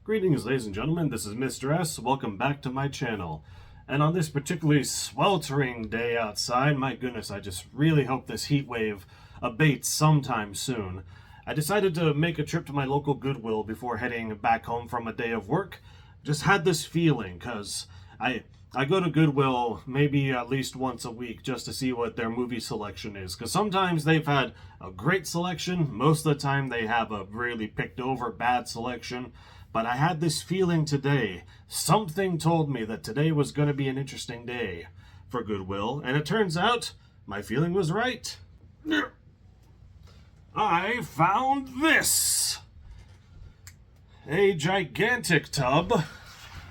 Greetings, ladies and gentlemen, this is Mr. S. Welcome back to my channel. And on this particularly sweltering day outside, my goodness, I just really hope this heat wave abates sometime soon. I decided to make a trip to my local Goodwill before heading back home from a day of work. Just had this feeling, because I go to Goodwill maybe at least once a week just to see what their movie selection is. Because sometimes they've had a great selection, most of the time they have a really picked over bad selection. But I had this feeling today. Something told me that today was going to be an interesting day for Goodwill. And it turns out my feeling was right. I found this. A gigantic tub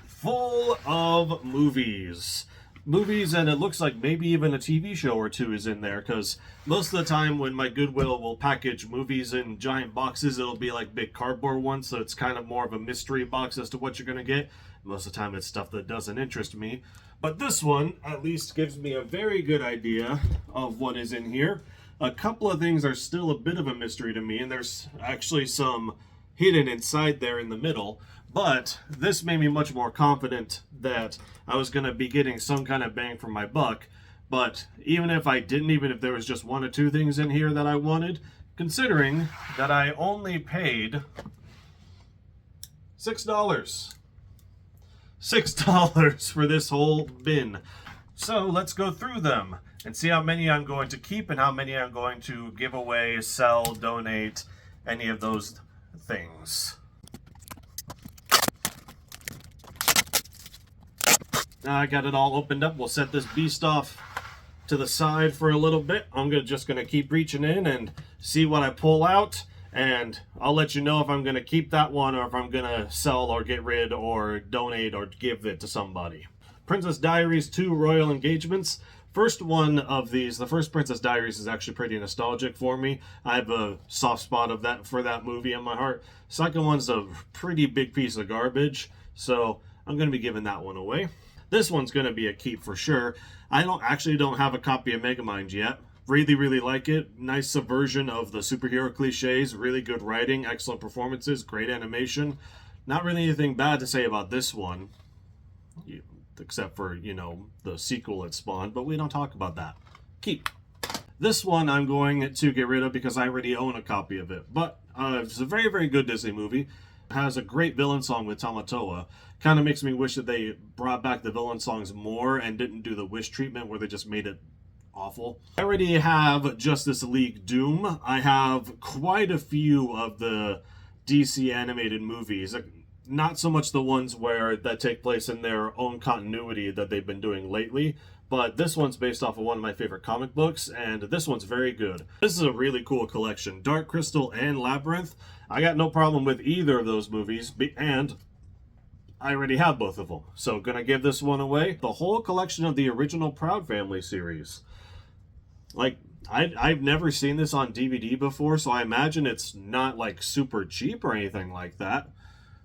full of movies. And it looks like maybe even a TV show or two is in there, because most of the time when my Goodwill will package movies in giant boxes, it'll be like big cardboard ones, so it's kind of more of a mystery box as to what you're going to get. Most of the time it's stuff that doesn't interest me. But this one at least gives me a very good idea of what is in here. A couple of things are still a bit of a mystery to me, and there's actually some hidden inside there in the middle. But this made me much more confident that I was going to be getting some kind of bang for my buck. But even if I didn't, even if there was just one or two things in here that I wanted, considering that I only paid $6. $6 for this whole bin. So let's go through them and see how many I'm going to keep and how many I'm going to give away, sell, donate, any of those things. Now I got it all opened up. We'll set this beast off to the side for a little bit. I'm just going to keep reaching in and see what I pull out. And I'll let you know if I'm going to keep that one or if I'm going to sell or get rid or donate or give it to somebody. Princess Diaries 2 Royal Engagements. First one of these, the first Princess Diaries, is actually pretty nostalgic for me. I have a soft spot of that for that movie in my heart. Second one's a pretty big piece of garbage, so I'm going to be giving that one away. This one's going to be a keep for sure. I don't have a copy of Megamind yet. Really like it. Nice subversion of the superhero cliches. Really good writing. Excellent performances. Great animation. Not really anything bad to say about this one. Except for, the sequel it spawned. But we don't talk about that. Keep. This one I'm going to get rid of because I already own a copy of it. But it's a very good Disney movie. It has a great villain song with Tamatoa. Kind of makes me wish that they brought back the villain songs more and didn't do the Wish treatment where they just made it awful. I already have Justice League Doom. I have quite a few of the DC animated movies. Not so much the ones that take place in their own continuity that they've been doing lately, but this one's based off of one of my favorite comic books, and this one's very good. This is a really cool collection. Dark Crystal and Labyrinth. I got no problem with either of those movies, and I already have both of them. So gonna give this one away. The whole collection of the original Proud Family series. Like, I've never seen this on DVD before, so I imagine it's not like super cheap or anything like that.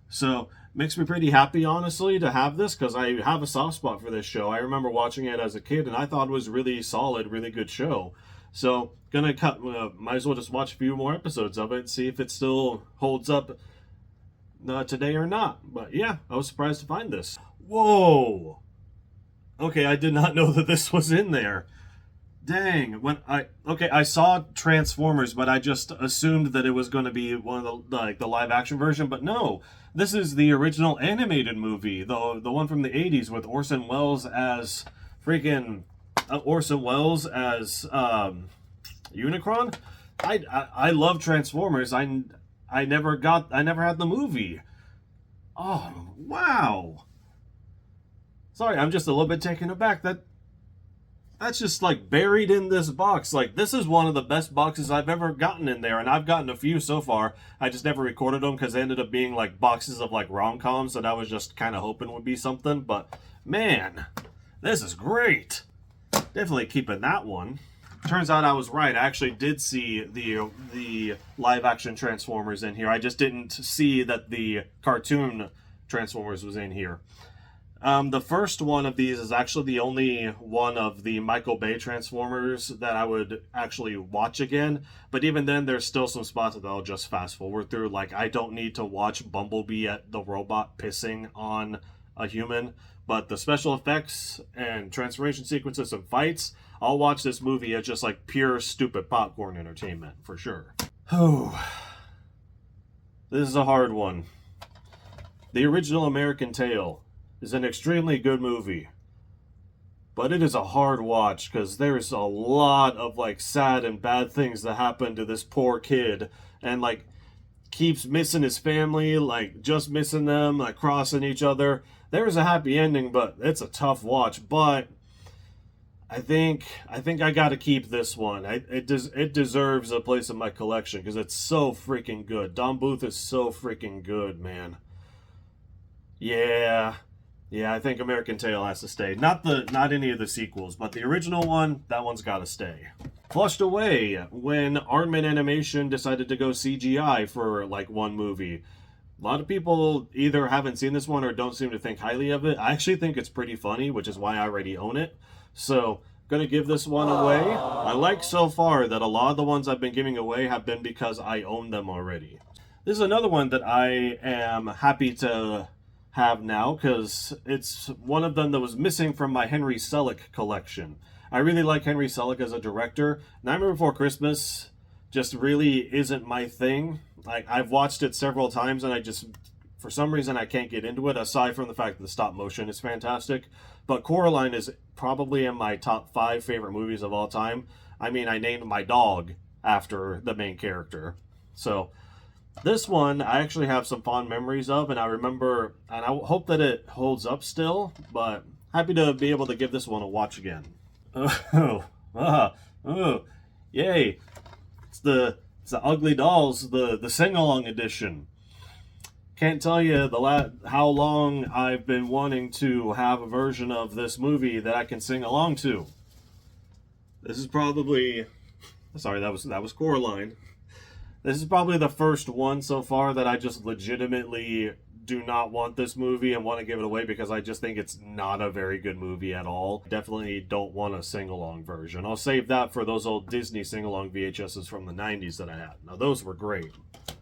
So makes me pretty happy, honestly, to have this, because I have a soft spot for this show. I remember watching it as a kid, and I thought it was really solid, really good show. So gonna might as well just watch a few more episodes of it and see if it still holds up today or not. But yeah, I was surprised to find this. Whoa! Okay, I did not know that this was in there. Dang, I saw Transformers, but I just assumed that it was going to be one of the live action version, but no. This is the original animated movie, the one from the 80s with Orson Welles as Unicron. I love Transformers. I never had the movie. Oh, wow. Sorry, I'm just a little bit taken aback. That's just like buried in this box. Like, this is one of the best boxes I've ever gotten in there, and I've gotten a few so far. I just never recorded them because they ended up being like boxes of like rom-coms that I was just kind of hoping would be something. But man, this is great. Definitely keeping that one. Turns out I was right. I actually did see the live action Transformers in here. I just didn't see that the cartoon Transformers was in here. The first one of these is actually the only one of the Michael Bay Transformers that I would actually watch again. But even then, there's still some spots that I'll just fast forward through. Like, I don't need to watch Bumblebee at the robot pissing on a human. But the special effects and transformation sequences and fights, I'll watch this movie as just like pure stupid popcorn entertainment, for sure. Oh, this is a hard one. The original American Tail is an extremely good movie, but it is a hard watch because there's a lot of like sad and bad things that happen to this poor kid, and like keeps missing his family, like just missing them, like crossing each other. There's a happy ending, but it's a tough watch. But I think I got to keep this one. It deserves a place in my collection because it's so freaking good. Don Bluth is so freaking good, man. Yeah, I think American Tail has to stay. Not any of the sequels, but the original one, that one's got to stay. Flushed away when Aardman Animation decided to go CGI for like one movie. A lot of people either haven't seen this one or don't seem to think highly of it. I actually think it's pretty funny, which is why I already own it. So, gonna give this one away. I like so far that a lot of the ones I've been giving away have been because I own them already. This is another one that I am happy to have now because it's one of them that was missing from my Henry Selick collection. I really like Henry Selick as a director. Nightmare Before Christmas just really isn't my thing. Like, I've watched it several times and I just, for some reason, I can't get into it, aside from the fact that the stop motion is fantastic. But Coraline is probably in my top 5 favorite movies of all time. I mean, I named my dog after the main character. So this one I actually have some fond memories of, and I remember, and I hope that it holds up still, but happy to be able to give this one a watch again. Yay. It's the Ugly Dolls, the sing-along edition. Can't tell you how long I've been wanting to have a version of this movie that I can sing along to. This is probably, sorry, that was Coraline. This is probably the first one so far that I just legitimately do not want this movie and want to give it away because I just think it's not a very good movie at all. Definitely don't want a sing-along version. I'll save that for those old Disney sing-along VHSs from the 90s that I had. Now, those were great.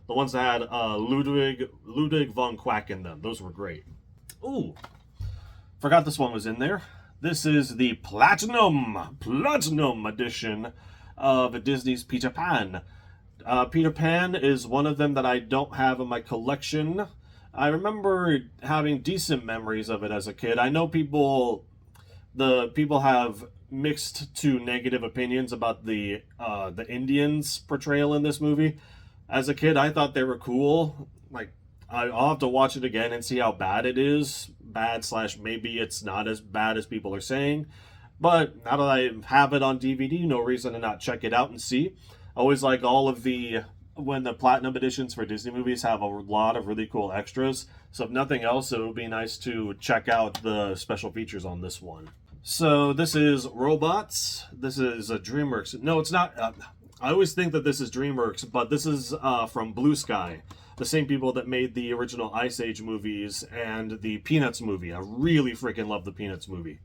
The ones that had Ludwig von Quack in them. Those were great. Ooh, forgot this one was in there. This is the Platinum edition of Disney's Peter Pan. Peter Pan is one of them that I don't have in my collection. I remember having decent memories of it as a kid. I know people have mixed to negative opinions about the Indians portrayal in this movie. As a kid, I thought they were cool. Like, I'll have to watch it again and see how bad it is. Bad / maybe it's not as bad as people are saying. But now that I have it on DVD, no reason to not check it out and see. I always like when the Platinum editions for Disney movies have a lot of really cool extras. So if nothing else, it would be nice to check out the special features on this one. So this is Robots. This is a DreamWorks. No, it's not. I always think that this is DreamWorks, but this is from Blue Sky. The same people that made the original Ice Age movies and the Peanuts movie. I really freaking love the Peanuts movie.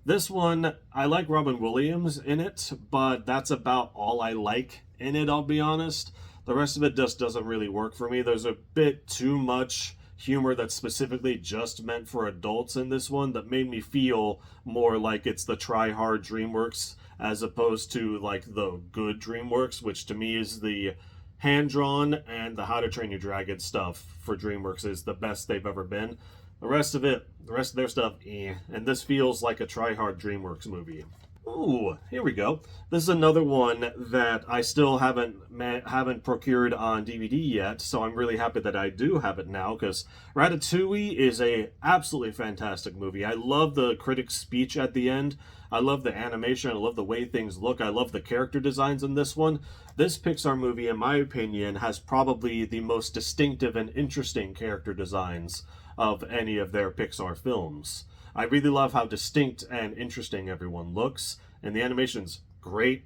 This one, I like Robin Williams in it, but that's about all I like in it, I'll be honest. The rest of it just doesn't really work for me. There's a bit too much humor that's specifically just meant for adults in this one that made me feel more like it's the try-hard DreamWorks as opposed to like the good DreamWorks, which to me is the hand-drawn and the How to Train Your Dragon stuff for DreamWorks is the best they've ever been. The rest of their stuff, and this feels like a try-hard DreamWorks movie. Ooh, here we go. This is another one that I still haven't procured on DVD yet, so I'm really happy that I do have it now, because Ratatouille is a absolutely fantastic movie. I love the critic's speech at the end. I love the animation. I love the way things look. I love the character designs in this one. This Pixar movie, in my opinion, has probably the most distinctive and interesting character designs of any of their Pixar films. I really love how distinct and interesting everyone looks, and the animation's great.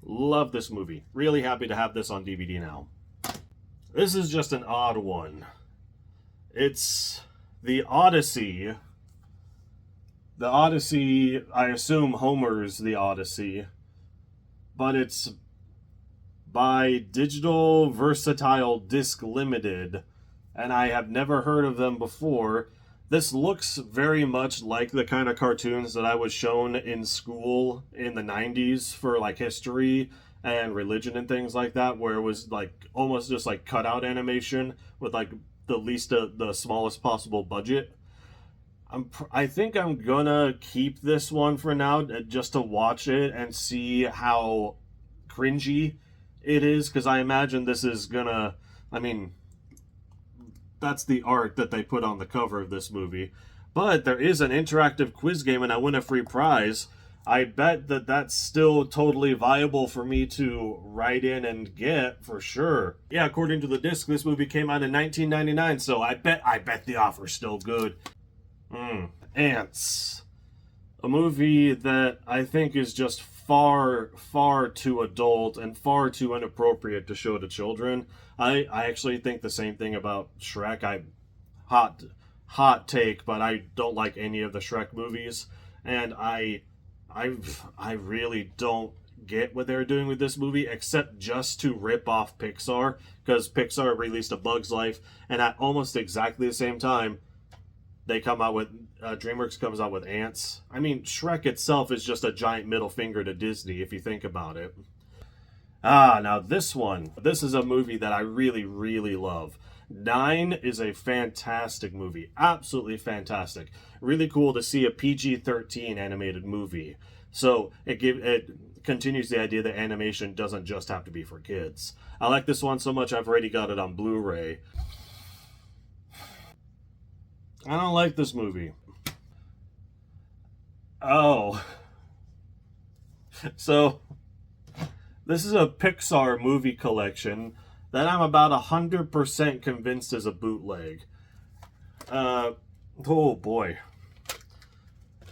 Love this movie. Really happy to have this on DVD now. This is just an odd one. It's The Odyssey The Odyssey, I assume Homer's The Odyssey, but it's by Digital Versatile Disc Limited, and I have never heard of them before. This looks very much like the kind of cartoons that I was shown in school in the 90s for like history and religion and things like that, where it was like almost just like cutout animation with like the smallest possible budget. I think I'm gonna keep this one for now just to watch it and see how cringy it is, because I imagine this is gonna, I mean, that's the art that they put on the cover of this movie. But there is an interactive quiz game and I win a free prize. I bet that that's still totally viable for me to write in and get for sure. Yeah, according to the disc, this movie came out in 1999, so I bet the offer's still good. Ants. A movie that I think is just far, far too adult and far too inappropriate to show to children. I actually think the same thing about Shrek. Hot take, but I don't like any of the Shrek movies, and I really don't get what they're doing with this movie, except just to rip off Pixar, because Pixar released A Bug's Life, and at almost exactly the same time, they come out with DreamWorks comes out with Ants. I mean, Shrek itself is just a giant middle finger to Disney if you think about it. Now this one. This is a movie that I really, really love. Nine is a fantastic movie. Absolutely fantastic. Really cool to see a PG-13 animated movie. So it continues the idea that animation doesn't just have to be for kids. I like this one so much I've already got it on Blu-ray. I don't like this movie. Oh. So, this is a Pixar movie collection that I'm about 100% convinced is a bootleg. Oh boy.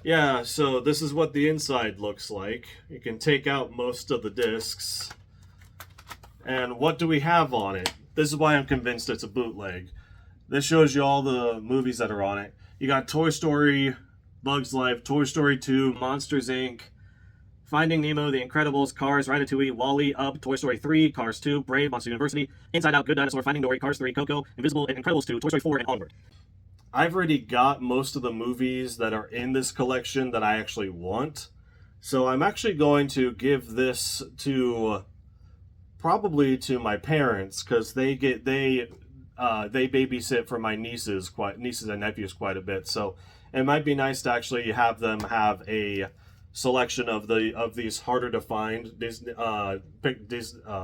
Yeah, so this is what the inside looks like. You can take out most of the discs. And what do we have on it? This is why I'm convinced it's a bootleg. This shows you all the movies that are on it. You got Toy Story, Bug's Life, Toy Story 2, Monsters, Inc., Finding Nemo, The Incredibles, Cars, Ratatouille, WALL-E, Up, Toy Story 3, Cars 2, Brave, Monster University, Inside Out, Good Dinosaur, Finding Dory, Cars 3, Coco, Invisible, and Incredibles 2, Toy Story 4, and onward. I've already got most of the movies that are in this collection that I actually want. So I'm actually going to give this to probably to my parents, because they babysit for my nieces and nephews quite a bit. So it might be nice to actually have them have a selection of these harder to find Disney,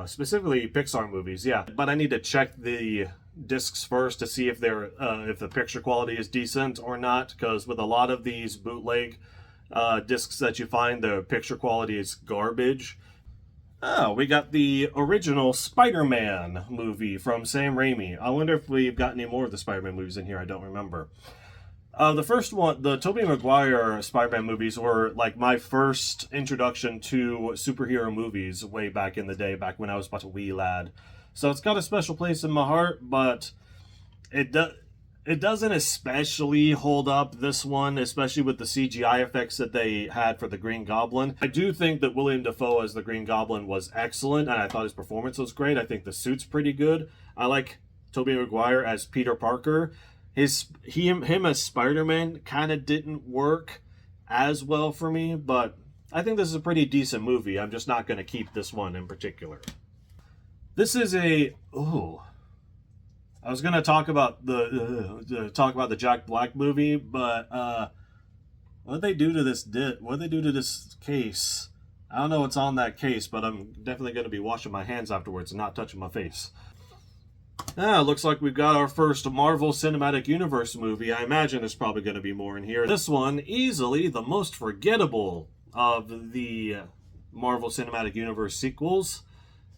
specifically Pixar movies. Yeah, but I need to check the discs first to see if if the picture quality is decent or not, because with a lot of these bootleg discs that you find, the picture quality is garbage. Oh, we got the original Spider-Man movie from Sam Raimi. I wonder if we've got any more of the Spider-Man movies in here. I don't remember. The first one, the Tobey Maguire Spider-Man movies, were like my first introduction to superhero movies way back in the day, back when I was about a wee lad. So it's got a special place in my heart, but it doesn't especially hold up, this one, especially with the CGI effects that they had for the Green Goblin. I do think that William Dafoe as the Green Goblin was excellent, and I thought his performance was great. I think the suit's pretty good. I like Tobey Maguire as Peter Parker. Him as Spider-Man kind of didn't work as well for me, but I think this is a pretty decent movie. I'm just not going to keep this one in particular. This is I was gonna talk about the Jack Black movie, but what did they do to this case? I don't know what's on that case, but I'm definitely gonna be washing my hands afterwards and not touching my face. Looks like we've got our first Marvel Cinematic Universe movie. I imagine there's probably going to be more in here. This one, easily the most forgettable of the Marvel Cinematic Universe sequels.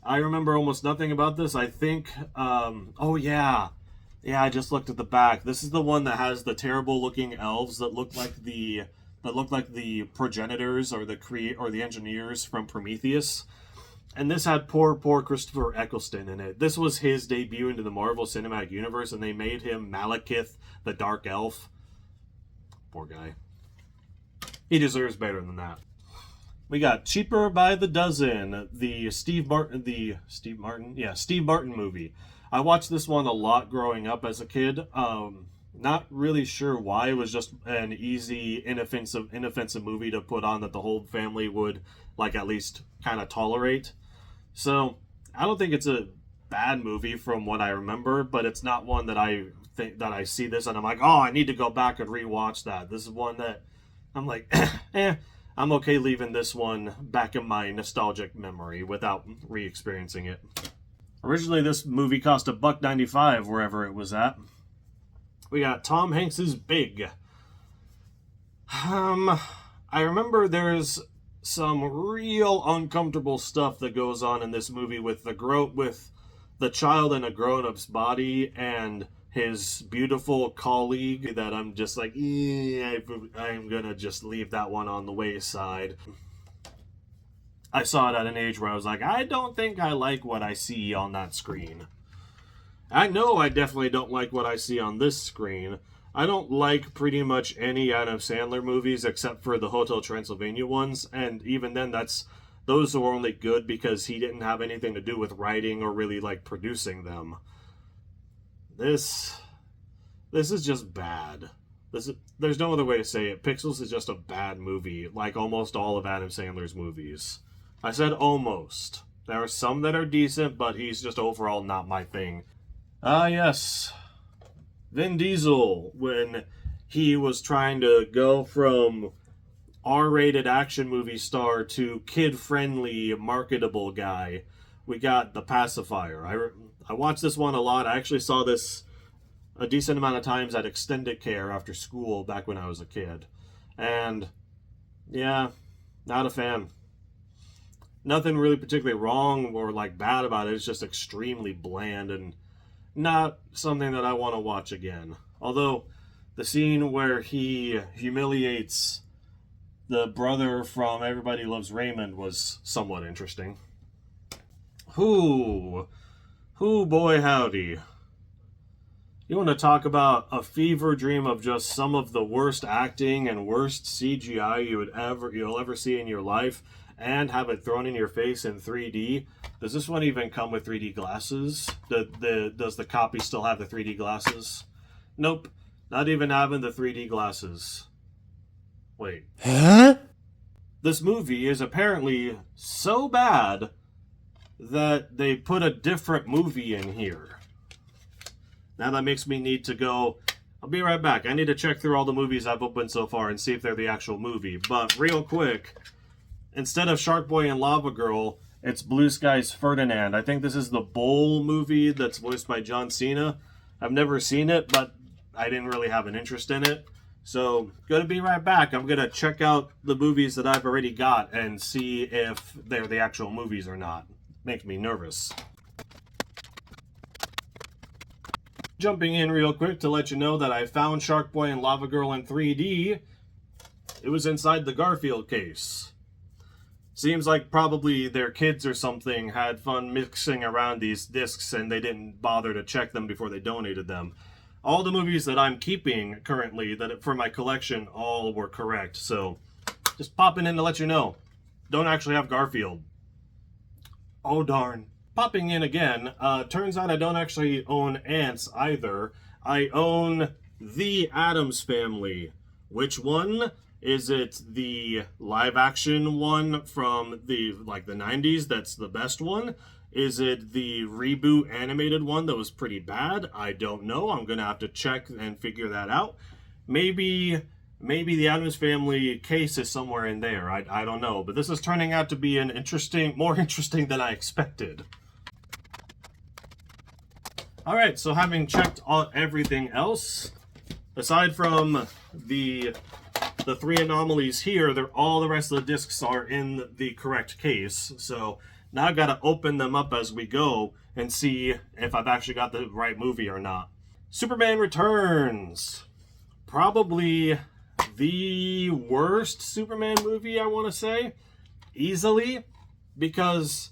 I remember almost nothing about this. I think, oh yeah, I just looked at the back. This is the one that has the terrible looking elves that look like the progenitors or the engineers from Prometheus. And this had poor Christopher Eccleston in it. This was his debut into the Marvel Cinematic Universe, and they made him Malekith, the Dark Elf. Poor guy. He deserves better than that. We got Cheaper by the Dozen, the Steve Martin movie. I watched this one a lot growing up as a kid. Not really sure why. It was just an easy, inoffensive movie to put on that the whole family would like at least kind of tolerate. So I don't think it's a bad movie from what I remember, but it's not one that I think that I see this and I'm like, oh, I need to go back and rewatch that. This is one that I'm like, I'm okay leaving this one back in my nostalgic memory without re-experiencing it. Originally, this movie cost $1.95 wherever it was at. We got Tom Hanks's Big. I remember there's some real uncomfortable stuff that goes on in this movie with the child in a grown-up's body and his beautiful colleague that I'm just like, I'm gonna just leave that one on the wayside. I saw it at an age where I was like, I don't think I like what I see on that screen. I know I definitely don't like what I see on this screen. I don't like pretty much any Adam Sandler movies except for the Hotel Transylvania ones, and even then those were only good because he didn't have anything to do with writing or really like producing them. This is just bad. There's no other way to say it. Pixels is just a bad movie, like almost all of Adam Sandler's movies. I said almost. There are some that are decent, but he's just overall not my thing. Yes. Vin Diesel, when he was trying to go from R-rated action movie star to kid-friendly, marketable guy, we got The Pacifier. I watched this one a lot. I actually saw this a decent amount of times at extended care after school back when I was a kid. And, yeah, not a fan. Nothing really particularly wrong or like bad about it. It's just extremely bland and not something that I want to watch again. Although the scene where he humiliates the brother from Everybody Loves Raymond was somewhat interesting. Who boy howdy. You want to talk about a fever dream of just some of the worst acting and worst CGI you'll ever see in your life, and have it thrown in your face in 3D. Does this one even come with 3D glasses? Does the copy still have the 3D glasses? Nope. Not even having the 3D glasses. Wait. Huh? This movie is apparently so bad that they put a different movie in here. Now that makes me need to go... I'll be right back. I need to check through all the movies I've opened so far and see if they're the actual movie. But real quick... Instead of Shark Boy and Lava Girl, it's Blue Sky's Ferdinand. I think this is the Bull movie that's voiced by John Cena. I've never seen it, but I didn't really have an interest in it. So, gonna be right back. I'm gonna check out the movies that I've already got and see if they're the actual movies or not. Makes me nervous. Jumping in real quick to let you know that I found Shark Boy and Lava Girl in 3D. It was inside the Garfield case. Seems like probably their kids or something had fun mixing around these discs and they didn't bother to check them before they donated them. All the movies that I'm keeping currently for my collection all were correct, so just popping in to let you know. Don't actually have Garfield. Oh darn. Popping in again, turns out I don't actually own Ants either. I own The Addams Family. Which one? Is it the live action one from the 90s that's the best one? Is it the reboot animated one that was pretty bad? I don't know. I'm going to have to check and figure that out. Maybe the Addams Family case is somewhere in there. I don't know. But this is turning out to be more interesting than I expected. Alright, so having checked everything else, aside from the three anomalies here, all the rest of the discs are in the correct case. So now I've got to open them up as we go and see if I've actually got the right movie or not. Superman Returns. Probably the worst Superman movie, I want to say. Easily. Because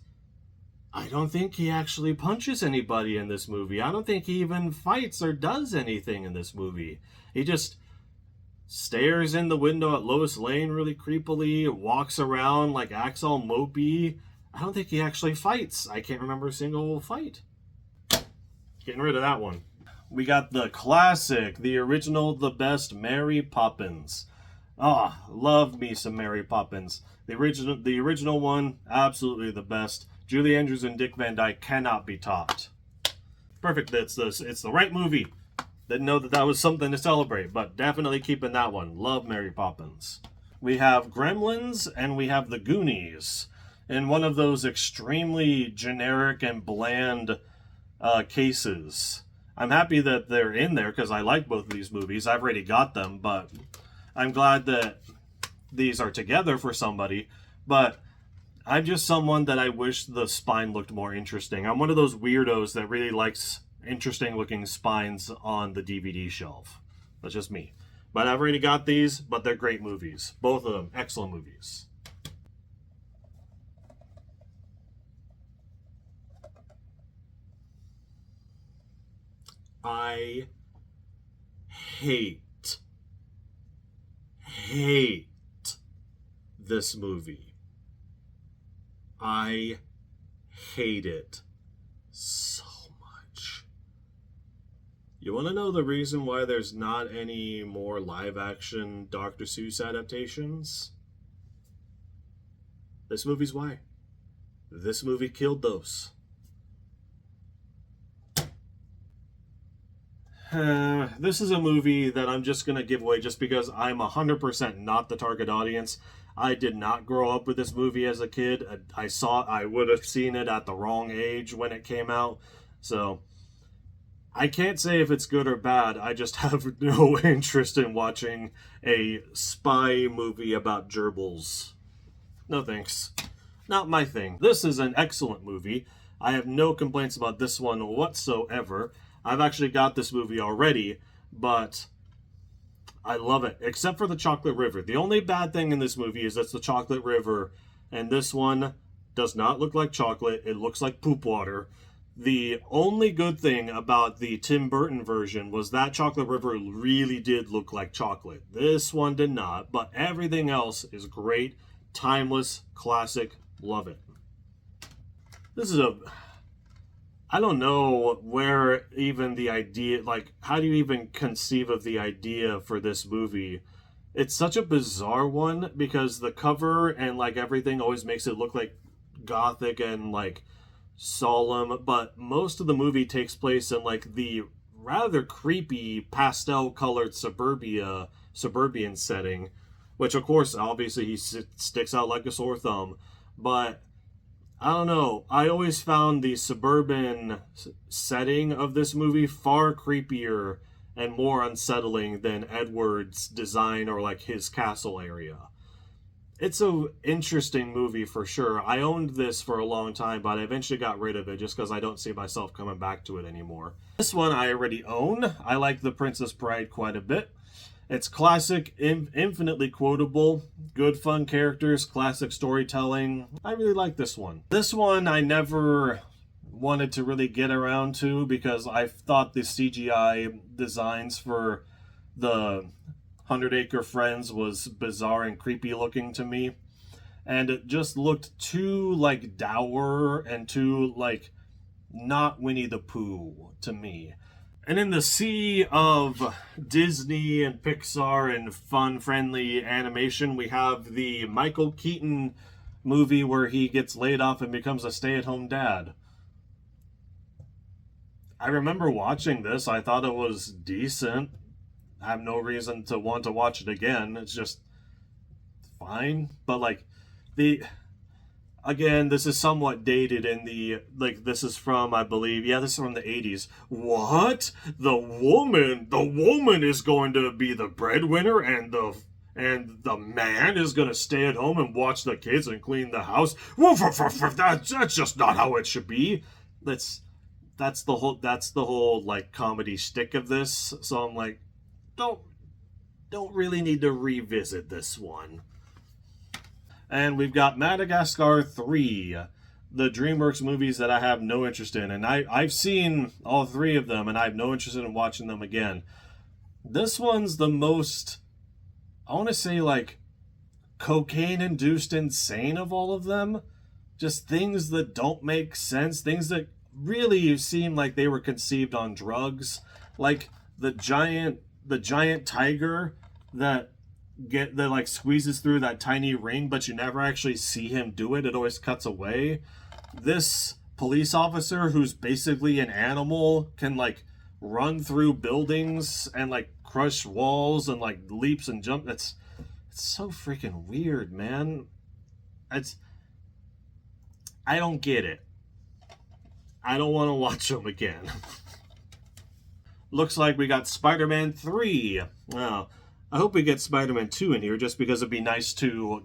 I don't think he actually punches anybody in this movie. I don't think he even fights or does anything in this movie. stares in the window at Lois Lane really creepily, walks around like acts all mopey. I don't think he actually fights. I can't remember a single fight. Getting rid of that one. We got the classic, the original, the best, Mary Poppins. Ah, love me some Mary Poppins. The original one, absolutely the best. Julie Andrews and Dick Van Dyke cannot be topped. Perfect. It's the right movie. Didn't know that was something to celebrate, but definitely keeping that one. Love Mary Poppins. We have Gremlins and we have the Goonies. In one of those extremely generic and bland cases. I'm happy that they're in there because I like both of these movies. I've already got them, but I'm glad that these are together for somebody. But I'm just someone that I wish the spine looked more interesting. I'm one of those weirdos that really likes interesting looking spines on the DVD shelf. That's just me. But I've already got these, but they're great movies. Both of them, excellent movies. I hate this movie. I hate it so much. You want to know the reason why there's not any more live-action Dr. Seuss adaptations? This movie's why. This movie killed those. This is a movie that I'm just going to give away just because I'm 100% not the target audience. I did not grow up with this movie as a kid. I would have seen it at the wrong age when it came out. So, I can't say if it's good or bad. I just have no interest in watching a spy movie about gerbils. No thanks. Not my thing. This is an excellent movie. I have no complaints about this one whatsoever. I've actually got this movie already, but I love it, except for the Chocolate River. The only bad thing in this movie is that's the Chocolate River, and this one does not look like chocolate. It looks like poop water. The only good thing about the Tim Burton version was that Chocolate River really did look like chocolate. This one did not, but everything else is great, timeless, classic, love it. This is I don't know where even the idea, like, how do you even conceive of the idea for this movie? It's such a bizarre one because the cover and, like, everything always makes it look like gothic and, like, solemn, but most of the movie takes place in, like, the rather creepy pastel-colored suburban setting, which, of course, obviously he sticks out like a sore thumb, but I don't know. I always found the suburban setting of this movie far creepier and more unsettling than Edward's design or like his castle area. It's an interesting movie for sure. I owned this for a long time, but I eventually got rid of it just because I don't see myself coming back to it anymore. This one I already own. I like The Princess Bride quite a bit. It's classic, infinitely quotable, good fun characters, classic storytelling. I really like this one. This one I never wanted to really get around to because I thought the CGI designs for the 100 Acre Friends was bizarre and creepy looking to me. And it just looked too, like, dour and too, like, not Winnie the Pooh to me. And in the sea of Disney and Pixar and fun, friendly animation, we have the Michael Keaton movie where he gets laid off and becomes a stay-at-home dad. I remember watching this. I thought it was decent. I have no reason to want to watch it again. It's just fine. But, like, again, this is somewhat dated in the, like, this is from, I believe, yeah, this is from the 80s. What? The woman is going to be the breadwinner and the man is going to stay at home and watch the kids and clean the house? That's just not how it should be. That's the whole, like, comedy shtick of this. So I'm like, don't really need to revisit this one. And we've got Madagascar 3, the DreamWorks movies that I have no interest in. And I've seen all three of them, and I have no interest in watching them again. This one's the most I want to say like cocaine-induced insane of all of them. Just things that don't make sense, things that really seem like they were conceived on drugs, like the giant tiger that like squeezes through that tiny ring, but you never actually see him do it. It always cuts away. This police officer who's basically an animal can like run through buildings and like crush walls and like leaps and jump. It's so freaking weird, man. I don't get it. I don't want to watch them again. Looks like we got Spider-Man 3. Well, I hope we get Spider-Man 2 in here, just because it'd be nice to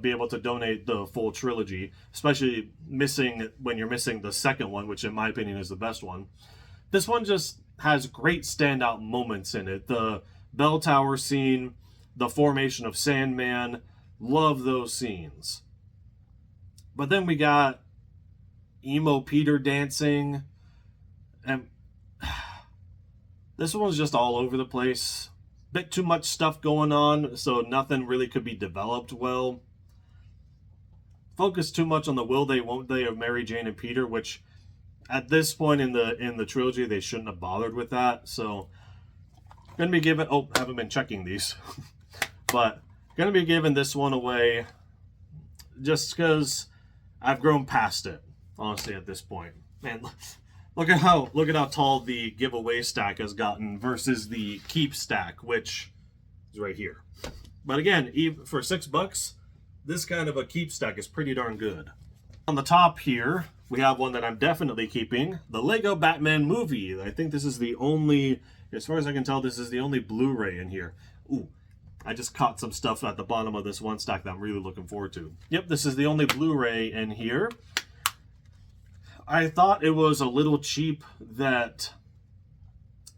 be able to donate the full trilogy, especially when you're missing the second one, which in my opinion is the best one. This one just has great standout moments in it. The bell tower scene, the formation of Sandman, love those scenes. But then we got emo Peter dancing, and this one's just all over the place. Bit too much stuff going on, so nothing really could be developed well. Focus too much on the will they won't they of Mary Jane and Peter, which at this point in the trilogy they shouldn't have bothered with that. So gonna be giving haven't been checking these. But gonna be giving this one away just because I've grown past it, honestly, at this point. Man, look at how tall the giveaway stack has gotten versus the keep stack, which is right here. But again, even for $6, this kind of a keep stack is pretty darn good. On the top here, we have one that I'm definitely keeping, the Lego Batman movie. I think this is the only, as far as I can tell, this is the only Blu-ray in here. Ooh, I just caught some stuff at the bottom of this one stack that I'm really looking forward to. Yep, this is the only Blu-ray in here. I thought it was a little cheap that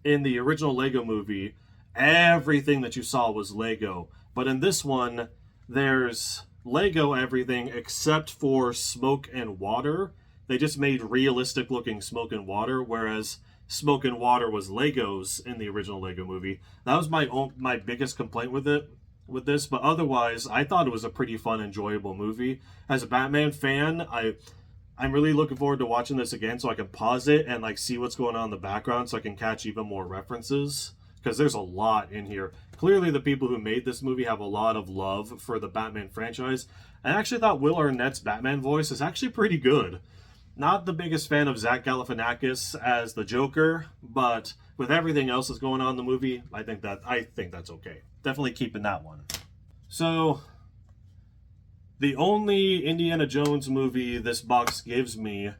in the original Lego movie, everything that you saw was Lego. But in this one, there's Lego everything except for smoke and water. They just made realistic looking smoke and water, whereas smoke and water was Legos in the original Lego movie. That was my biggest complaint with this, but otherwise, I thought it was a pretty fun, enjoyable movie. As a Batman fan, I'm really looking forward to watching this again so I can pause it and like see what's going on in the background so I can catch even more references, because there's a lot in here. Clearly the people who made this movie have a lot of love for the Batman franchise. I actually thought Will Arnett's Batman voice is actually pretty good. Not the biggest fan of Zach Galifianakis as the Joker, but with everything else that's going on in the movie, I think that's okay. Definitely keeping that one. So the only Indiana Jones movie this box gives me,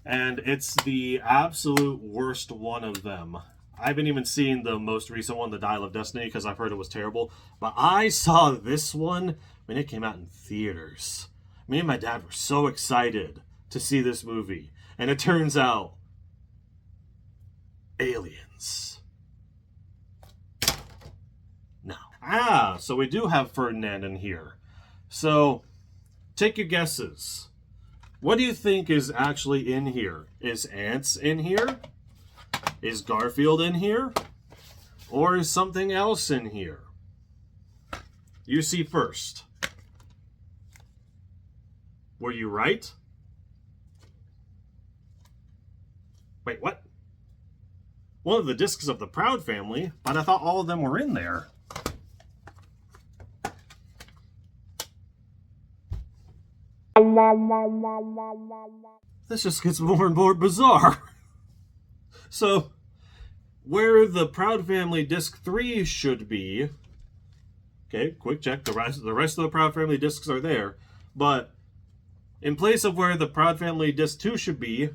and it's the absolute worst one of them. I haven't even seen the most recent one, The Dial of Destiny, because I've heard it was terrible. But I saw this one when it came out in theaters. Me and my dad were so excited to see this movie. And it turns out, aliens. No. So we do have Ferdinand in here. So take your guesses. What do you think is actually in here? Is Ants in here? Is Garfield in here? Or is something else in here? You see first. Were you right? Wait, what? One of the discs of the Proud Family, but I thought all of them were in there. This just gets more and more bizarre. So, where the Proud Family Disc 3 should be... Okay, quick check. The rest of the Proud Family discs are there. But in place of where the Proud Family Disc 2 should be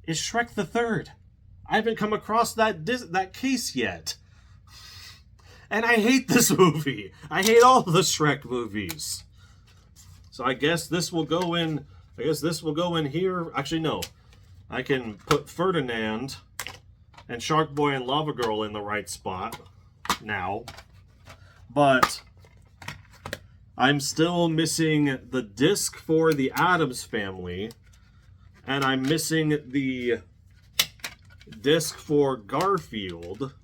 is Shrek the Third. I haven't come across that case yet. And I hate this movie. I hate all the Shrek movies. So I guess this will go in... here. Actually, no. I can put Ferdinand and Shark Boy and Lava Girl in the right spot now. But I'm still missing the disc for the Addams Family. And I'm missing the disc for Garfield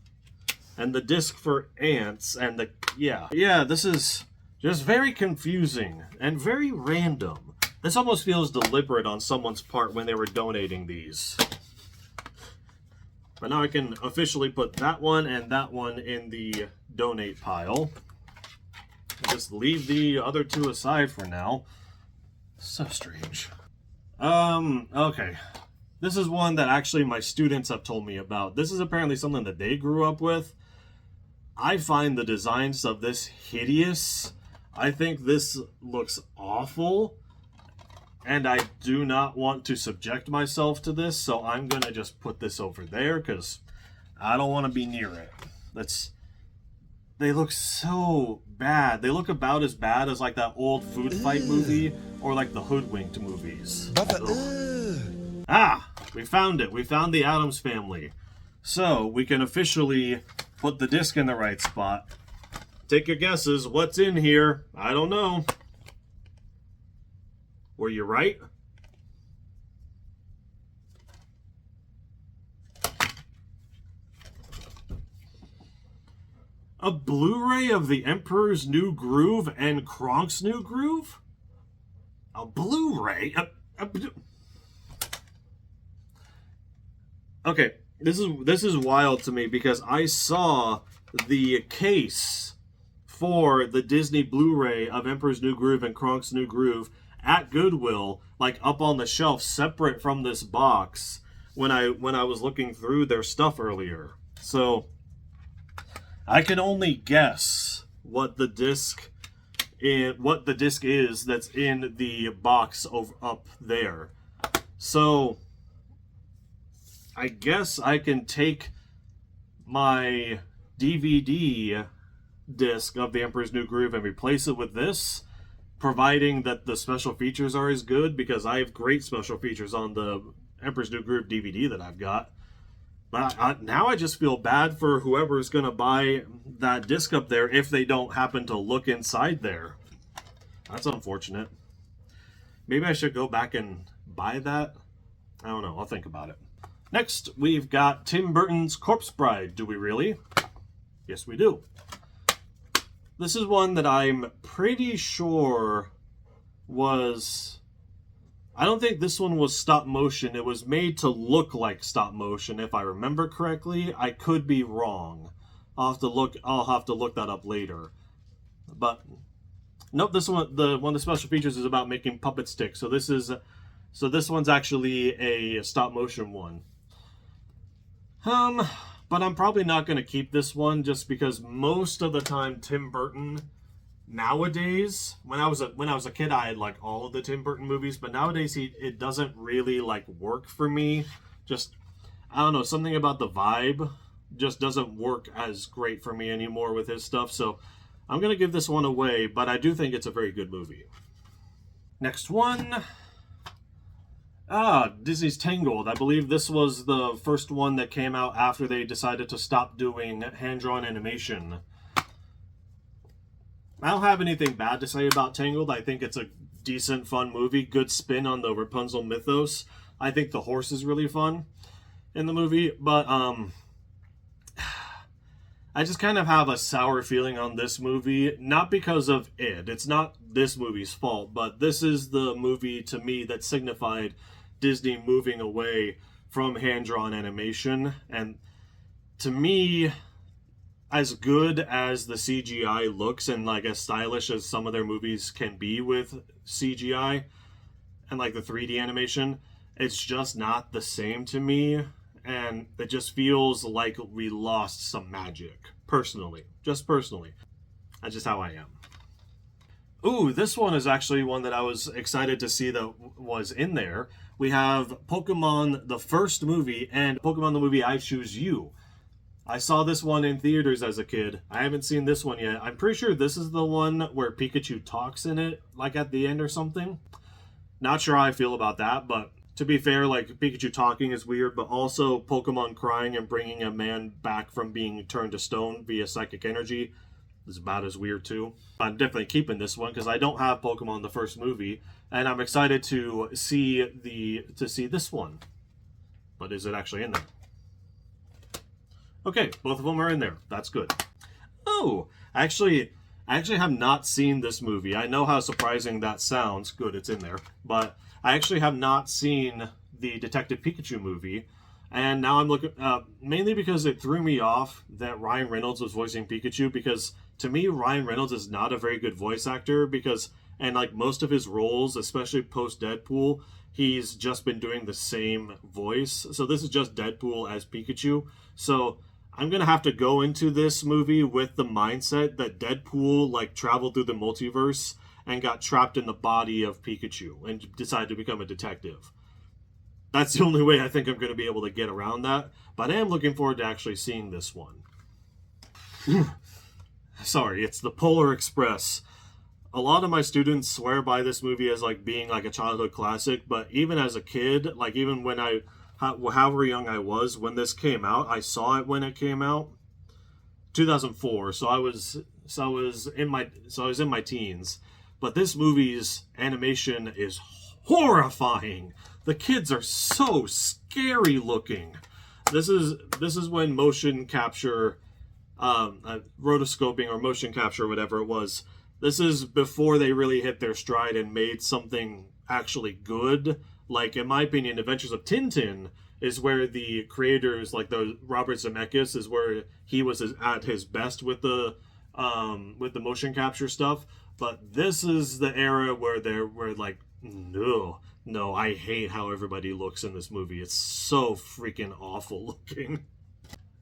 and the disc for Ants, and the this is just very confusing and very random. This almost feels deliberate on someone's part when they were donating these. But now I can officially put that one and that one in the donate pile. Just leave the other two aside for now. So strange. Okay. This is one that actually my students have told me about. This is apparently something that they grew up with. I find the designs of this hideous. I think this looks awful. And I do not want to subject myself to this, so I'm going to just put this over there because I don't want to be near it. They look so bad. They look about as bad as like that old food fight movie or like the Hoodwinked movies. Ah, we found it. We found the Addams Family. So we can officially put the disc in the right spot. Take your guesses. What's in here? I don't know. Were you right? A Blu-ray of The Emperor's New Groove and Kronk's New Groove? A Blu-ray? Okay, this is wild to me because I saw the case for the Disney Blu-ray of Emperor's New Groove and Kronk's New Groove at Goodwill, like up on the shelf, separate from this box, when I was looking through their stuff earlier. So I can only guess what the disc is that's in the box up there. So I guess I can take my DVD disc of The Emperor's New Groove and replace it with this, providing that the special features are as good, because I have great special features on the Emperor's New Groove DVD that I've got. But now I just feel bad for whoever's going to buy that disc up there if they don't happen to look inside there. That's unfortunate. Maybe I should go back and buy that. I don't know. I'll think about it. Next, we've got Tim Burton's Corpse Bride. Do we really? Yes, we do. This is one that I'm pretty sure was... I don't think this one was stop motion. It was made to look like stop motion, if I remember correctly. I could be wrong. I'll have to look that up later. But nope, this one of the special features is about making puppet sticks. So this one's actually a stop motion one. But I'm probably not going to keep this one just because most of the time Tim Burton nowadays, when I was a kid, I had like all of the Tim Burton movies, but nowadays it doesn't really like work for me. Just, I don't know, something about the vibe just doesn't work as great for me anymore with his stuff. So I'm going to give this one away, but I do think it's a very good movie. Next one. Disney's Tangled. I believe this was the first one that came out after they decided to stop doing hand-drawn animation. I don't have anything bad to say about Tangled. I think it's a decent, fun movie. Good spin on the Rapunzel mythos. I think the horse is really fun in the movie, but I just kind of have a sour feeling on this movie, not because of it. It's not this movie's fault, but this is the movie to me that signified Disney moving away from hand-drawn animation. And to me, as good as the CGI looks and like as stylish as some of their movies can be with CGI and like the 3D animation, it's just not the same to me. And it just feels like we lost some magic, personally. Just personally. That's just how I am. Ooh, this one is actually one that I was excited to see that was in there. We have Pokemon the first movie and Pokemon the movie I Choose You. I saw this one in theaters as a kid. I haven't seen this one yet. I'm pretty sure this is the one where Pikachu talks in it, like at the end or something. Not sure how I feel about that, but to be fair, like, Pikachu talking is weird, but also Pokemon crying and bringing a man back from being turned to stone via psychic energy is about as weird too. I'm definitely keeping this one because I don't have Pokemon the first movie, and I'm excited to see this one. But is it actually in there? Okay, both of them are in there. That's good. Oh, I actually have not seen this movie. I know how surprising that sounds. Good, it's in there. But I actually have not seen the Detective Pikachu movie. And now I'm looking, mainly because it threw me off that Ryan Reynolds was voicing Pikachu, because to me, Ryan Reynolds is not a very good voice actor, because, and like most of his roles, especially post Deadpool, he's just been doing the same voice. So this is just Deadpool as Pikachu. So I'm gonna have to go into this movie with the mindset that Deadpool like traveled through the multiverse and got trapped in the body of Pikachu and decided to become a detective. That's the only way I think I'm going to be able to get around that. But I am looking forward to actually seeing this one. Sorry, it's the Polar Express. A lot of my students swear by this movie as like being like a childhood classic, but even as a kid, like even when however young I was when this came out, I saw it when it came out, 2004. So I was in my teens. But this movie's animation is horrifying. The kids are so scary looking. This is when motion capture, rotoscoping or motion capture, whatever it was. This is before they really hit their stride and made something actually good. Like, in my opinion, Adventures of Tintin is where the creators, like the Robert Zemeckis, is where he was at his best with the motion capture stuff. But this is the era where we're like, no, I hate how everybody looks in this movie. It's so freaking awful looking.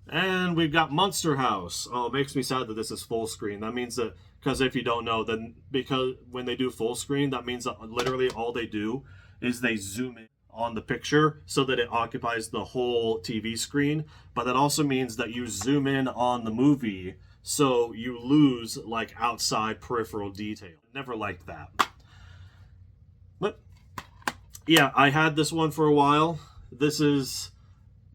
And we've got Monster House. Oh, it makes me sad that this is full screen. That means that, because if you don't know, then because when they do full screen, that means that literally all they do is they zoom in on the picture so that it occupies the whole TV screen. But that also means that you zoom in on the movie so you lose like outside peripheral detail. Never liked that. But yeah, I had this one for a while. This is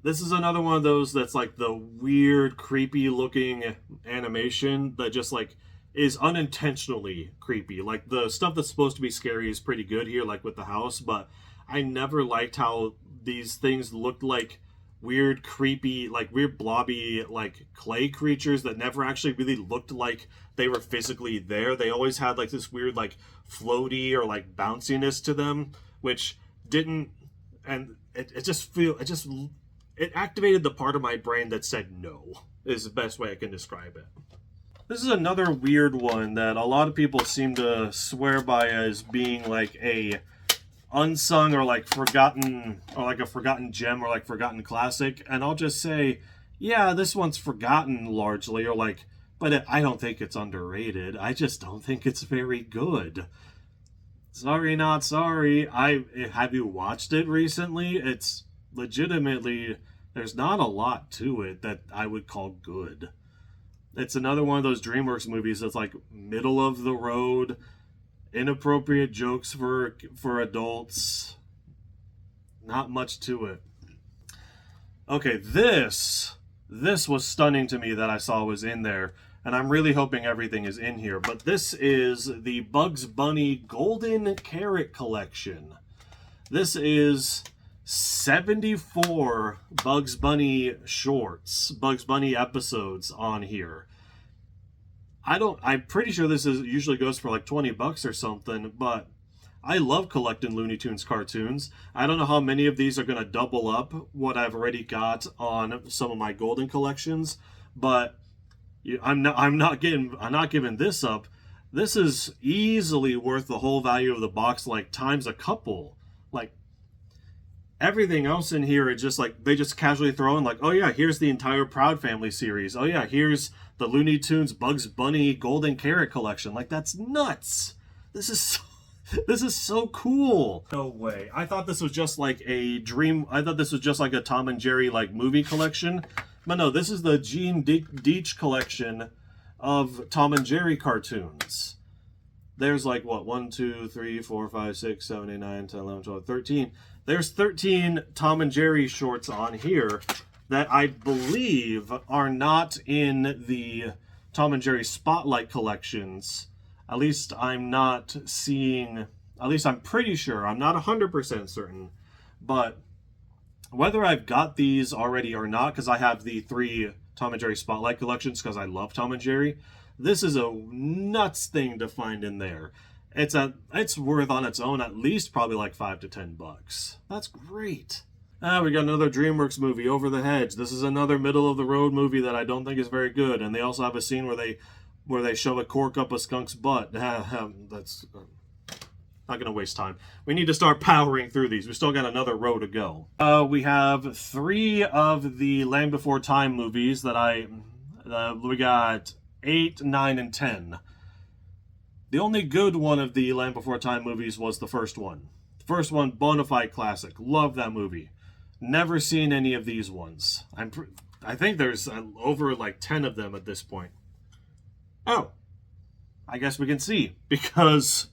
another one of those that's like the weird, creepy looking animation that just like is unintentionally creepy. Like the stuff that's supposed to be scary is pretty good here, like with the house, but I never liked how these things looked like weird, creepy, like weird blobby, like clay creatures that never actually really looked like they were physically there. They always had like this weird, like floaty or like bounciness to them, which didn't, and it activated the part of my brain that said no, is the best way I can describe it. This is another weird one that a lot of people seem to swear by as being like a unsung or like forgotten, or like a forgotten gem or like forgotten classic. And I'll just say, yeah, this one's forgotten largely, or like, but I don't think it's underrated. I just don't think it's very good. Sorry, not sorry. Have you watched it recently? It's legitimately, there's not a lot to it that I would call good. It's another one of those DreamWorks movies that's like middle of the road, inappropriate jokes for adults. Not much to it. Okay, this was stunning to me that I saw was in there, and I'm really hoping everything is in here. But this is the Bugs Bunny Golden Carrot Collection. This is 74 Bugs Bunny shorts, Bugs Bunny episodes on here. I'm pretty sure this usually goes for like $20 or something, but I love collecting Looney Tunes cartoons. I don't know how many of these are going to double up what I've already got on some of my golden collections, but I'm not giving this up. This is easily worth the whole value of the box, like times a couple. Like, everything else in here is just like, they just casually throw in like, oh yeah, here's the entire Proud Family series. Oh yeah, here's the Looney Tunes Bugs Bunny Golden Carrot Collection. Like, that's nuts. This is so cool. No way. I thought this was just like a Tom and Jerry like movie collection. But no, this is the Gene Deitch collection of Tom and Jerry cartoons. There's like, what, 1, 2, 3, 4, 5, 6, 7, 8, 9, 10, 11, 12, 13. There's 13 Tom and Jerry shorts on here that I believe are not in the Tom and Jerry Spotlight collections. At least I'm pretty sure. I'm not 100% certain. But Whether I've got these already or not, because I have the 3 Tom and Jerry Spotlight collections because I love Tom and Jerry, this is a nuts thing to find in there. It's worth on its own at least probably like $5 to $10. That's great. We got another DreamWorks movie, Over the Hedge. This is another middle of the road movie that I don't think is very good, and they also have a scene where they shove a cork up a skunk's butt. That's not gonna waste time. We need to start powering through these. We still got another row to go. We have 3 of the Land Before Time movies that we got 8, 9, and 10. The only good one of the Land Before Time movies was the first one. The first one, bona fide classic. Love that movie. Never seen any of these ones. I think there's over like 10 of them at this point. Oh, I guess we can see because,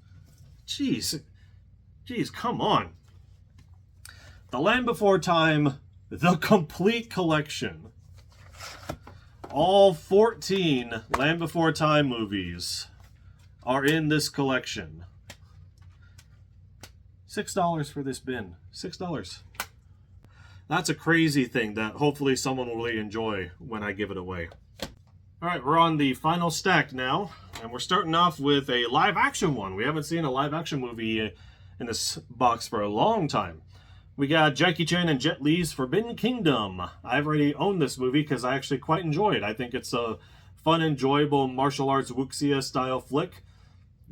jeez, come on. The Land Before Time, the complete collection. All 14 Land Before Time movies are in this collection. $6 for this bin. $6. That's a crazy thing that hopefully someone will really enjoy when I give it away. Alright, we're on the final stack now, and we're starting off with a live action one. We haven't seen a live action movie in this box for a long time. We got Jackie Chan and Jet Li's Forbidden Kingdom. I've already owned this movie because I actually quite enjoy it. I think it's a fun, enjoyable martial arts wuxia style flick.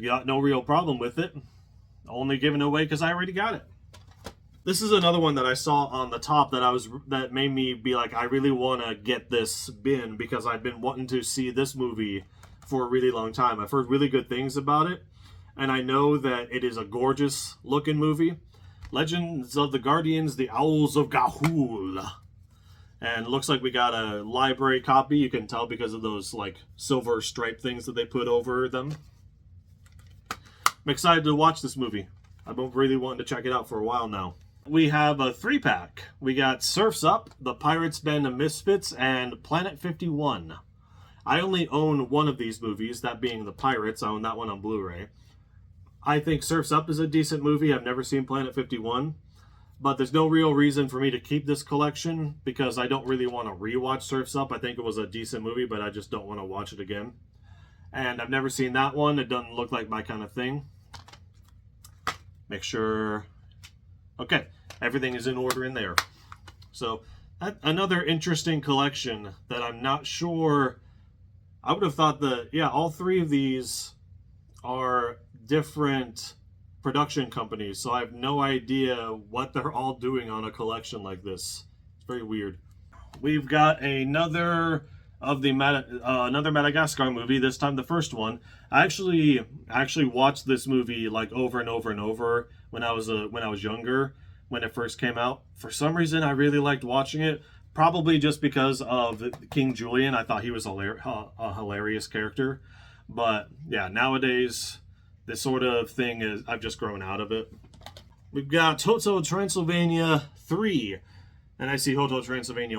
Got no real problem with it. Only giving it away because I already got it. This is another one that I saw on the top that made me be like, I really want to get this bin because I've been wanting to see this movie for a really long time. I've heard really good things about it, and I know that it is a gorgeous looking movie. Legends of the Guardians, The Owls of Ga'Hoole. And it looks like we got a library copy. You can tell because of those like silver stripe things that they put over them. I'm excited to watch this movie. I've been really wanting to check it out for a while now. We have a 3-pack. We got Surf's Up, The Pirates Band of Misfits, and Planet 51. I only own one of these movies, that being The Pirates. I own that one on Blu-ray. I think Surf's Up is a decent movie. I've never seen Planet 51. But there's no real reason for me to keep this collection because I don't really want to rewatch Surf's Up. I think it was a decent movie, but I just don't want to watch it again. And I've never seen that one. It doesn't look like my kind of thing. Make sure... Okay, everything is in order in there. So, another interesting collection that I'm not sure... I would have thought that, yeah, all 3 of these are different production companies, so I have no idea what they're all doing on a collection like this. It's very weird. We've got another of the another Madagascar movie, this time the first one. I actually watched this movie like over and over and over when I was younger, when it first came out. For some reason, I really liked watching it, probably just because of King Julian. I thought he was a hilarious character. But yeah, nowadays, this sort of thing is, I've just grown out of it. We've got Hotel Transylvania 3. And I see Hotel Transylvania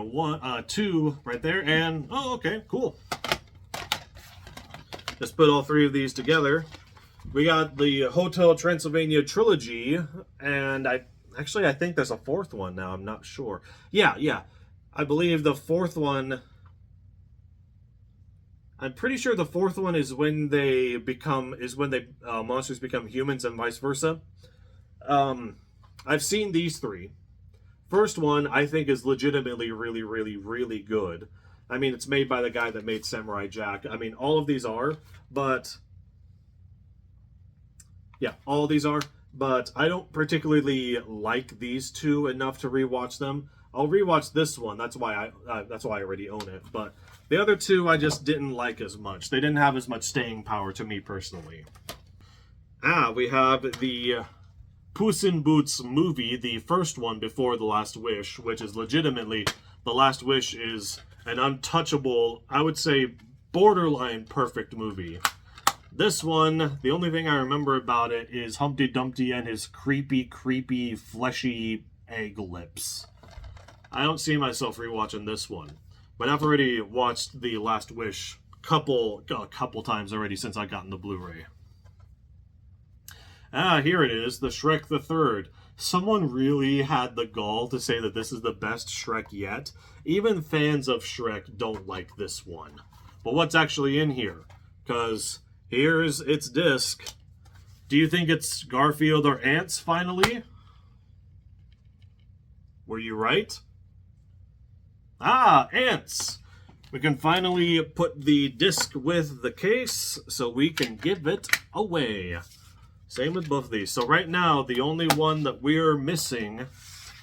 2 right there. And, oh, okay, cool. Let's put all 3 of these together. We got the Hotel Transylvania trilogy. And I think there's a 4th one now. I'm not sure. Yeah. I believe the 4th one... I'm pretty sure the 4th one is when monsters become humans and vice versa. I've seen these 3. First one I think is legitimately really, really, really good. I mean, it's made by the guy that made Samurai Jack. I mean, all of these are, but yeah, all of these are. But I don't particularly like these 2 enough to rewatch them. I'll rewatch this one. That's why I already own it. But the other 2 I just didn't like as much. They didn't have as much staying power to me personally. We have the Puss in Boots movie, the first one before The Last Wish, which is legitimately, The Last Wish is an untouchable, I would say borderline perfect movie. This one, the only thing I remember about it is Humpty Dumpty and his creepy, fleshy egg lips. I don't see myself rewatching this one. But I've already watched The Last Wish a couple times already since I got in the Blu-ray. Here it is, the Shrek the Third. Someone really had the gall to say that this is the best Shrek yet. Even fans of Shrek don't like this one. But what's actually in here? Because here's its disc. Do you think it's Garfield or ants finally? Were you right? Ah, ants! We can finally put the disc with the case so we can give it away. Same with both of these. So right now, the only one that we're missing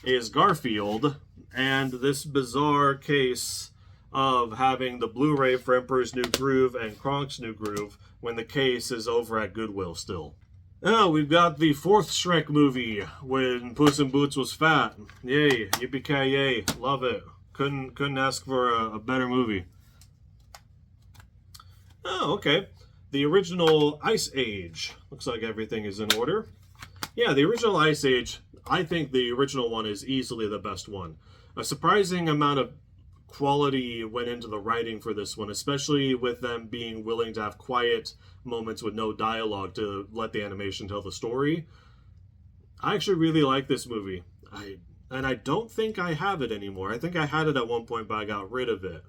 is Garfield and this bizarre case of having the Blu-ray for Emperor's New Groove and Kronk's New Groove when the case is over at Goodwill still. Oh, we've got the 4th Shrek movie when Puss in Boots was fat. Yay, yippee-ki-yay, love it. Couldn't ask for a better movie. Oh, okay. The original Ice Age. Looks like everything is in order. Yeah, the original Ice Age, I think the original one is easily the best one. A surprising amount of quality went into the writing for this one, especially with them being willing to have quiet moments with no dialogue to let the animation tell the story. I actually really like this movie. I don't think I have it anymore. I think I had it at one point, but I got rid of it.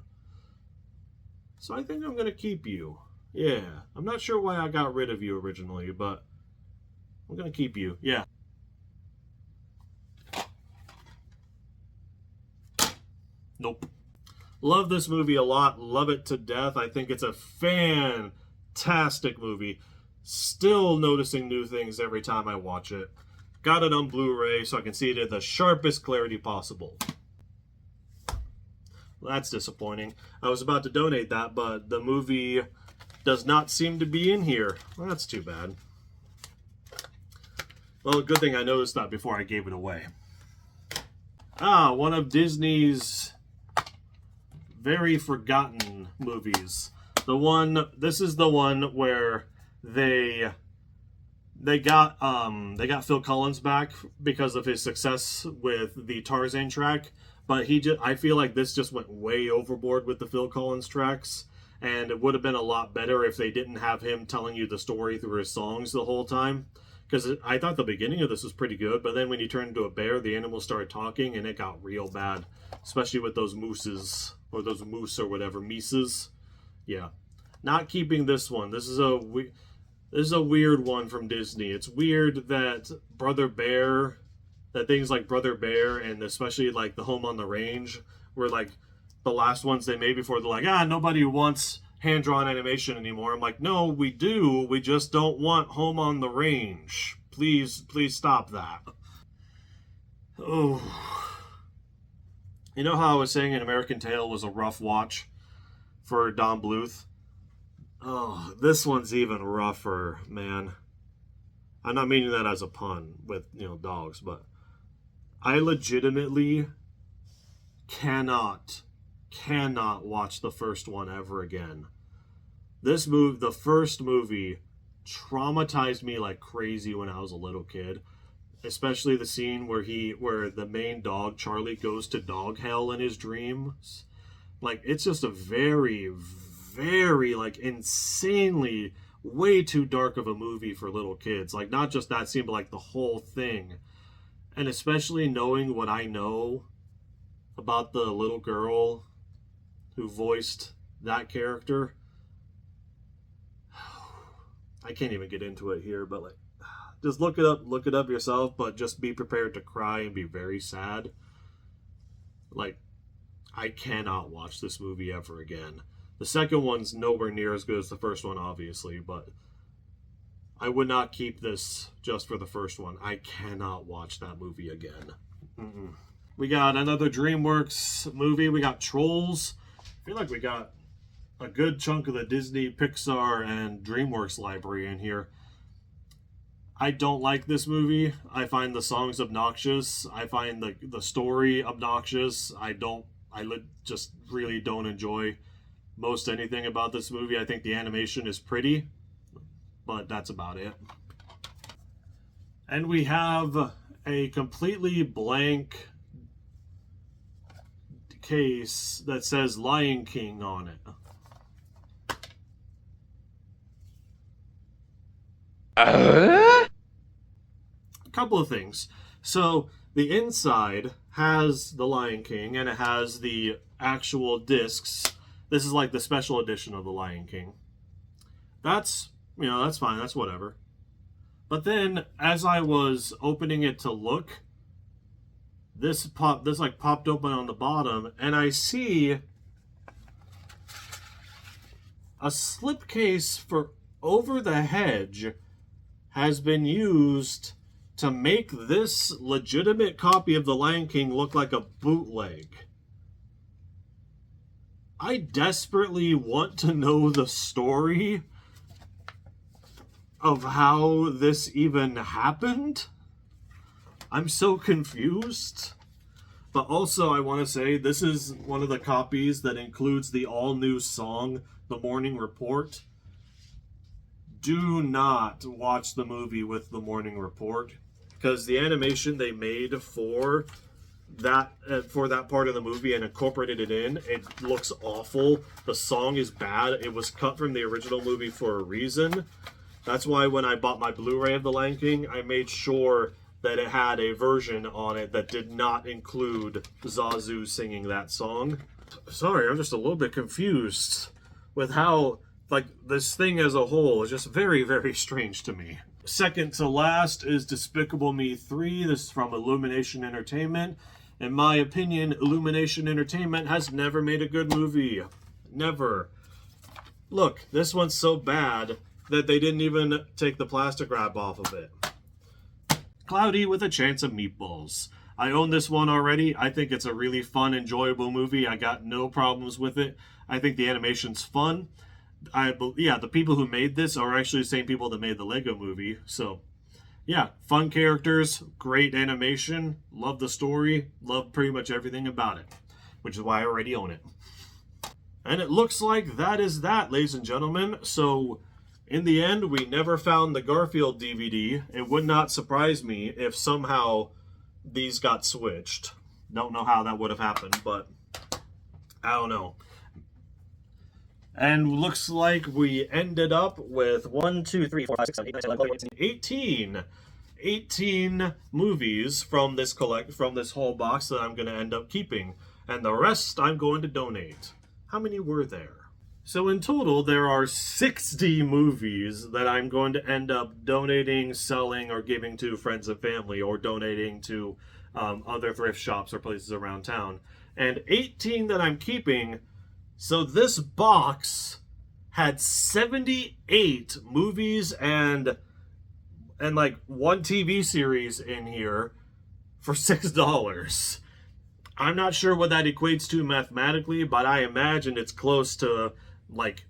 So I think I'm going to keep you. Yeah, I'm not sure why I got rid of you originally, but I'm going to keep you. Yeah. Nope. Love this movie a lot. Love it to death. I think it's a fantastic movie. Still noticing new things every time I watch it. Got it on Blu-ray so I can see it in the sharpest clarity possible. Well, that's disappointing. I was about to donate that, but the movie does not seem to be in here. Well, that's too bad. Well, good thing I noticed that before I gave it away. Ah, one of Disney's very forgotten movies. This is the one where they got Phil Collins back because of his success with the Tarzan track, but I feel like this just went way overboard with the Phil Collins tracks. And it would have been a lot better if they didn't have him telling you the story through his songs the whole time. Because I thought the beginning of this was pretty good, but then when you turned into a bear, the animals started talking, and it got real bad. Especially with those mooses, or those moose or whatever, mises. Yeah. Not keeping this one. This is a weird one from Disney. It's weird that things like Brother Bear, and especially like the Home on the Range, were like the last ones they made before they're like, nobody wants hand-drawn animation anymore. I'm like, no, we do. We just don't want Home on the Range. Please stop that. Oh. You know how I was saying An American Tail was a rough watch for Don Bluth? Oh, this one's even rougher, man. I'm not meaning that as a pun with, dogs, but I legitimately cannot watch the first one ever again. The first movie traumatized me like crazy when I was a little kid. Especially the scene where the main dog, Charlie, goes to dog hell in his dreams. Like, it's just a very, very, like, insanely way too dark of a movie for little kids. Like, not just that scene, but like the whole thing. And especially knowing what I know about the little girl who voiced that character. I can't even get into it here, but like, just look it up yourself, but just be prepared to cry and be very sad. Like, I cannot watch this movie ever again. The second one's nowhere near as good as the first one, obviously, but I would not keep this just for the first one. I cannot watch that movie again. Mm-mm. We got another DreamWorks movie. We got Trolls. I feel like we got a good chunk of the Disney, Pixar, and DreamWorks library in here. I don't like this movie. I find the songs obnoxious. I find the story obnoxious. Just really don't enjoy most anything about this movie. I think the animation is pretty, but that's about it. And we have a completely blank case that says Lion King on it. A couple of things. So the inside has The Lion King, and it has the actual discs. This is like the special edition of The Lion King. That's, that's fine. That's whatever. But then, as I was opening it to look, this like popped open on the bottom, and I see a slipcase for Over the Hedge has been used to make this legitimate copy of The Lion King look like a bootleg. I desperately want to know the story of how this even happened. I'm so confused. But also, I want to say, this is one of the copies that includes the all-new song, The Morning Report. Do not watch the movie with The Morning Report, because the animation they made for that part of the movie and incorporated it in, it looks awful. The song is bad. It was cut from the original movie for a reason. That's why when I bought my Blu-ray of The Lion King, I made sure that it had a version on it that did not include Zazu singing that song. Sorry, I'm just a little bit confused with how, like, this thing as a whole is just very, very strange to me. Second to last is Despicable Me 3. This is from Illumination Entertainment. In my opinion, Illumination Entertainment has never made a good movie. Never. Look, this one's so bad that they didn't even take the plastic wrap off of it. Cloudy with a Chance of Meatballs. I own this one already. I think it's a really fun, enjoyable movie. I got no problems with it. I think the animation's fun. The people who made this are actually the same people that made the Lego movie. So, yeah, fun characters, great animation, love the story, love pretty much everything about it, which is why I already own it. And it looks like that is that, ladies and gentlemen. So, in the end, we never found the Garfield DVD. It would not surprise me if somehow these got switched. Don't know how that would have happened, but I don't know. And looks like we ended up with 18 movies from this whole box that I'm going to end up keeping. And the rest I'm going to donate. How many were there? So in total, there are 60 movies that I'm going to end up donating, selling, or giving to friends and family, or donating to other thrift shops or places around town. And 18 that I'm keeping. So this box had 78 movies and like one TV series in here for $6. I'm not sure what that equates to mathematically, but I imagine it's close to like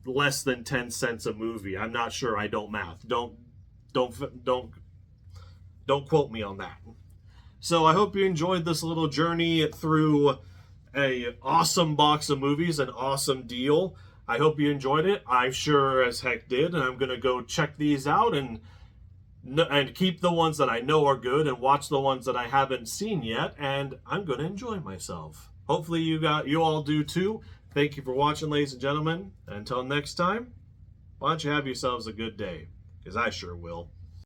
less than 10 cents a movie. I'm not sure. I don't math. Don't quote me on that. So I hope you enjoyed this little journey through a awesome box of movies, an awesome deal. I hope you enjoyed it. I sure as heck did, and I'm gonna go check these out and keep the ones that I know are good and watch the ones that I haven't seen yet, and I'm gonna enjoy myself. Hopefully you all do too. Thank you for watching, ladies and gentlemen. Until next time, why don't you have yourselves a good day, because I sure will.